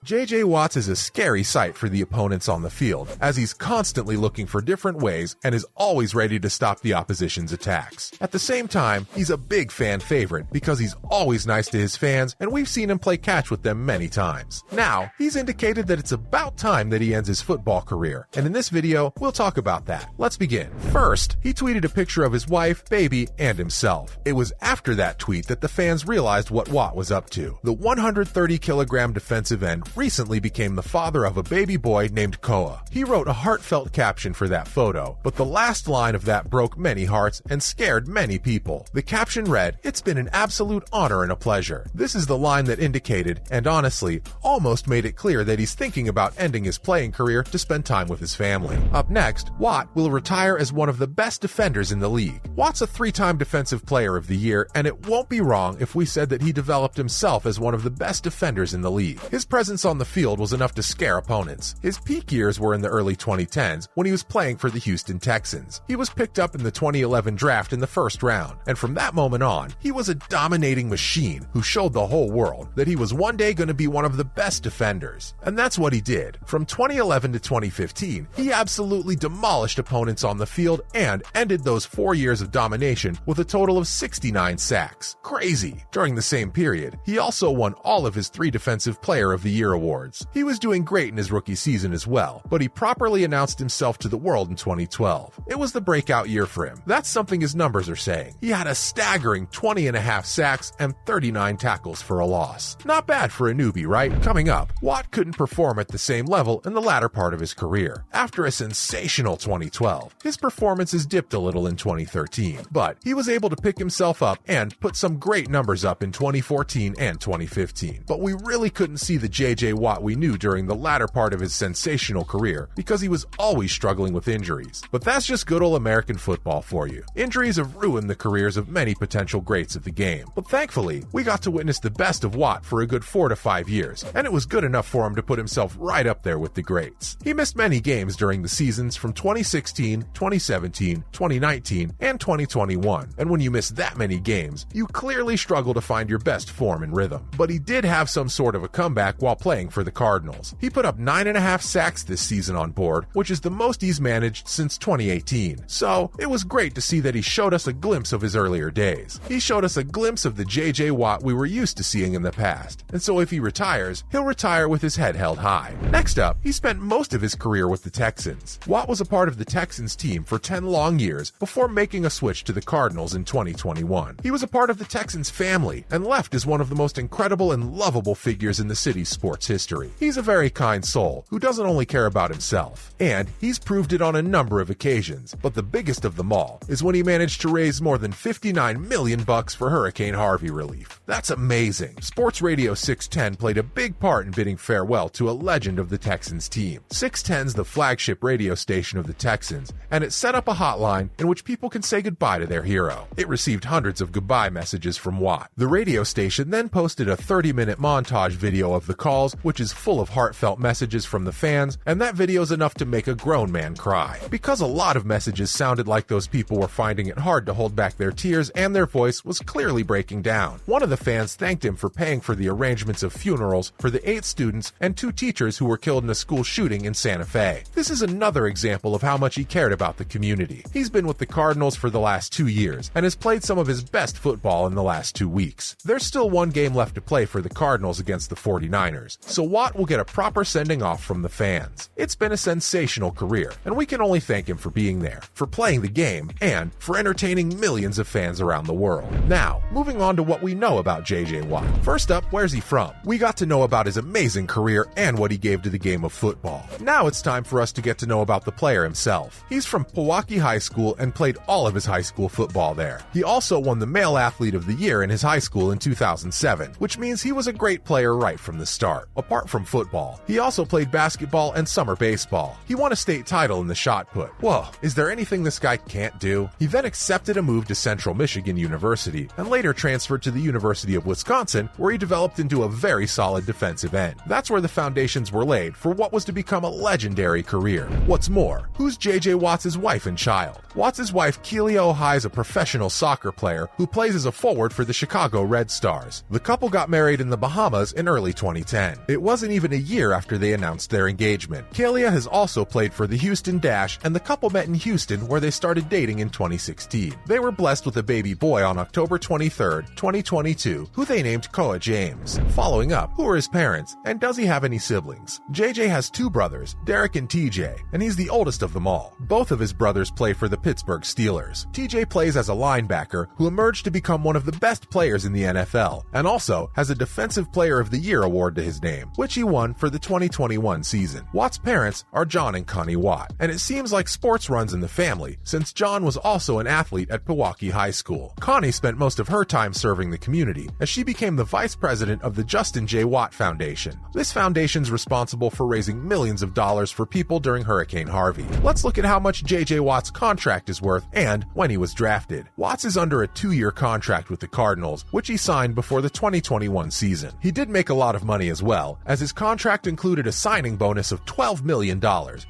J.J. Watts is a scary sight for the opponents on the field, as he's constantly looking for different ways and is always ready to stop the opposition's attacks. At the same time, he's a big fan favorite because he's always nice to his fans, and we've seen him play catch with them many times. Now, he's indicated that it's about time that he ends his football career, and in this video, we'll talk about that. Let's begin. First, he tweeted a picture of his wife, baby, and himself. It was after that tweet that the fans realized what Watt was up to. The 130-kilogram defensive end recently became the father of a baby boy named Koa. He wrote a heartfelt caption for that photo, but the last line of that broke many hearts and scared many people. The caption read, "It's been an absolute honor and a pleasure." This is the line that indicated, and honestly, almost made it clear that he's thinking about ending his playing career to spend time with his family. Up next, Watt will retire as one of the best defenders in the league. Watt's a 3-time Defensive Player of the Year, and it won't be wrong if we said that he developed himself as one of the best defenders in the league. His presence on the field was enough to scare opponents. His peak years were in the early 2010s when he was playing for the Houston Texans. He was picked up in the 2011 draft in the first round, and from that moment on, he was a dominating machine who showed the whole world that he was one day going to be one of the best defenders. And that's what he did. From 2011 to 2015, he absolutely demolished opponents on the field and ended those 4 years of domination with a total of 69 sacks. Crazy! During the same period, he also won all of his 3 Defensive Player of the Year awards. He was doing great in his rookie season as well, but he properly announced himself to the world in 2012. It was the breakout year for him. That's something his numbers are saying. He had a staggering 20.5 sacks and 39 tackles for a loss. Not bad for a newbie, right? Coming up, Watt couldn't perform at the same level in the latter part of his career. After a sensational 2012, his performances dipped a little in 2013, but he was able to pick himself up and put some great numbers up in 2014 and 2015. But we really couldn't see the J.J. Watt we knew during the latter part of his sensational career because he was always struggling with injuries. But that's just good old American football for you. Injuries have ruined the careers of many potential greats of the game. But thankfully, we got to witness the best of Watt for a good 4 to 5 years, and it was good enough for him to put himself right up there with the greats. He missed many games during the seasons from 2016, 2017, 2019, and 2021, and when you miss that many games, you clearly struggle to find your best form and rhythm. But he did have some sort of a comeback while playing for the Cardinals. He put up 9.5 sacks this season on board, which is the most he's managed since 2018. So, it was great to see that he showed us a glimpse of his earlier days. He showed us a glimpse of the J.J. Watt we were used to seeing in the past. And so if he retires, he'll retire with his head held high. Next up, he spent most of his career with the Texans. Watt was a part of the Texans team for 10 long years before making a switch to the Cardinals in 2021. He was a part of the Texans family and left as one of the most incredible and lovable figures in the city's sports history. He's a very kind soul who doesn't only care about himself, and he's proved it on a number of occasions, but the biggest of them all is when he managed to raise more than $59 million for Hurricane Harvey relief. That's amazing. Sports Radio 610 played a big part in bidding farewell to a legend of the Texans team. 610's the flagship radio station of the Texans, and it set up a hotline in which people can say goodbye to their hero. It received hundreds of goodbye messages from Watt. The radio station then posted a 30-minute montage video of the calls, which is full of heartfelt messages from the fans, and that video's enough to make a grown man cry. Because a lot of messages sounded like those people were finding it hard to hold back their tears and their voice was clearly breaking down. One of the fans thanked him for paying for the arrangements of funerals for the 8 students and 2 teachers who were killed in a school shooting in Santa Fe. This is another example of how much he cared about the community. He's been with the Cardinals for the last 2 years and has played some of his best football in the last 2 weeks. There's still one game left to play for the Cardinals against the 49ers, so Watt will get a proper sending off from the fans. It's been a sensational career, and we can only thank him for being there, for playing the game, and for entertaining millions of fans around the world. Now, moving on to what we know about J.J. Watt. First up, where's he from? We got to know about his amazing career and what he gave to the game of football. Now it's time for us to get to know about the player himself. He's from Pewaukee High School and played all of his high school football there. He also won the Male Athlete of the Year in his high school in 2007, which means he was a great player right from the start. Apart from football, he also played basketball and summer baseball. He won a state title in the shot put. Whoa, is there anything this guy can't do? He then accepted a move to Central Michigan University and later transferred to the University of Wisconsin, where he developed into a very solid defensive end. That's where the foundations were laid for what was to become a legendary career. What's more, who's J.J. Watts' wife and child? Watts' wife Keelia Ohai is a professional soccer player who plays as a forward for the Chicago Red Stars. The couple got married in the Bahamas in early 2010. 2010. It wasn't even a year after they announced their engagement. Kalia has also played for the Houston Dash, and the couple met in Houston where they started dating in 2016. They were blessed with a baby boy on October 23, 2022, who they named Koa James. Following up, who are his parents, and does he have any siblings? JJ has two brothers, Derek and TJ, and he's the oldest of them all. Both of his brothers play for the Pittsburgh Steelers. TJ plays as a linebacker who emerged to become one of the best players in the NFL, and also has a Defensive Player of the Year award to his name, which he won for the 2021 season. Watt's parents are John and Connie Watt, and it seems like sports runs in the family, since John was also an athlete at Pewaukee High School. Connie spent most of her time serving the community, as she became the vice president of the Justin J. Watt Foundation. This foundation's responsible for raising millions of dollars for people during Hurricane Harvey. Let's look at how much J.J. Watt's contract is worth and when he was drafted. Watts is under a 2-year contract with the Cardinals, which he signed before the 2021 season. He did make a lot of money as well, as his contract included a signing bonus of $12 million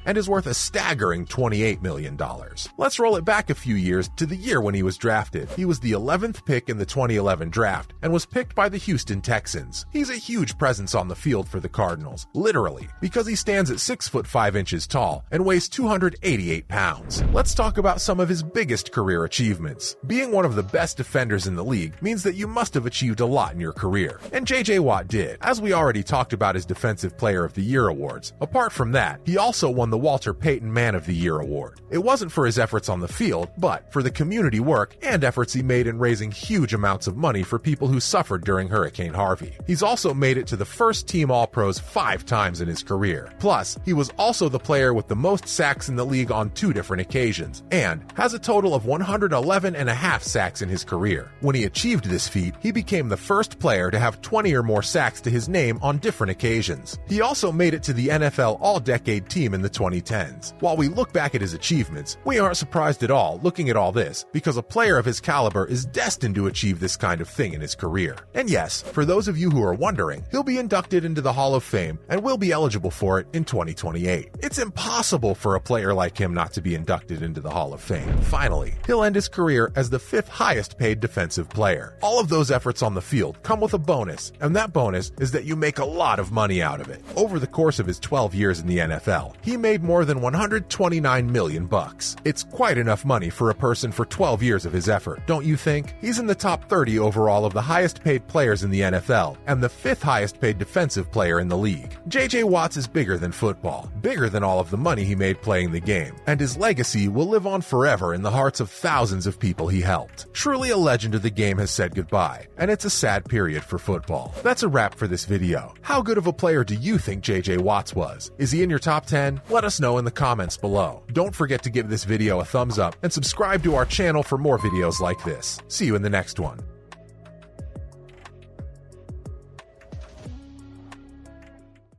and is worth a staggering $28 million. Let's roll it back a few years to the year when he was drafted. He was the 11th pick in the 2011 draft and was picked by the Houston Texans. He's a huge presence on the field for the Cardinals, literally, because he stands at 6 foot 5 inches tall and weighs 288 pounds. Let's talk about some of his biggest career achievements. Being one of the best defenders in the league means that you must have achieved a lot in your career, and J.J. Watt did. As we already talked about his Defensive Player of the Year awards, apart from that, he also won the Walter Payton Man of the Year award. It wasn't for his efforts on the field, but for the community work and efforts he made in raising huge amounts of money for people who suffered during Hurricane Harvey. He's also made it to the first team All-Pros 5 times in his career. Plus, he was also the player with the most sacks in the league on 2 different occasions, and has a total of 111.5 sacks in his career. When he achieved this feat, he became the first player to have 20 or more sacks to his name on different occasions. He also made it to the NFL All-Decade Team in the 2010s. While we look back at his achievements, we aren't surprised at all looking at all this, because a player of his caliber is destined to achieve this kind of thing in his career. And yes, for those of you who are wondering, he'll be inducted into the Hall of Fame and will be eligible for it in 2028. It's impossible for a player like him not to be inducted into the Hall of Fame. Finally, he'll end his career as the 5th highest paid defensive player. All of those efforts on the field come with a bonus, and that bonus is that you make a lot of money out of it. Over the course of his 12 years in the NFL, he made more than $129 million. It's quite enough money for a person for 12 years of his effort, don't you think? He's in the top 30 overall of the highest paid players in the NFL, and the 5th highest paid defensive player in the league. J.J. Watts is bigger than football, bigger than all of the money he made playing the game, and his legacy will live on forever in the hearts of thousands of people he helped. Truly a legend of the game has said goodbye, and it's a sad period for football. That's a wrap for this video. How good of a player do you think J.J. Watts was? Is he in your top 10? Let us know in the comments below. Don't forget to give this video a thumbs up and subscribe to our channel for more videos like this. See you in the next one.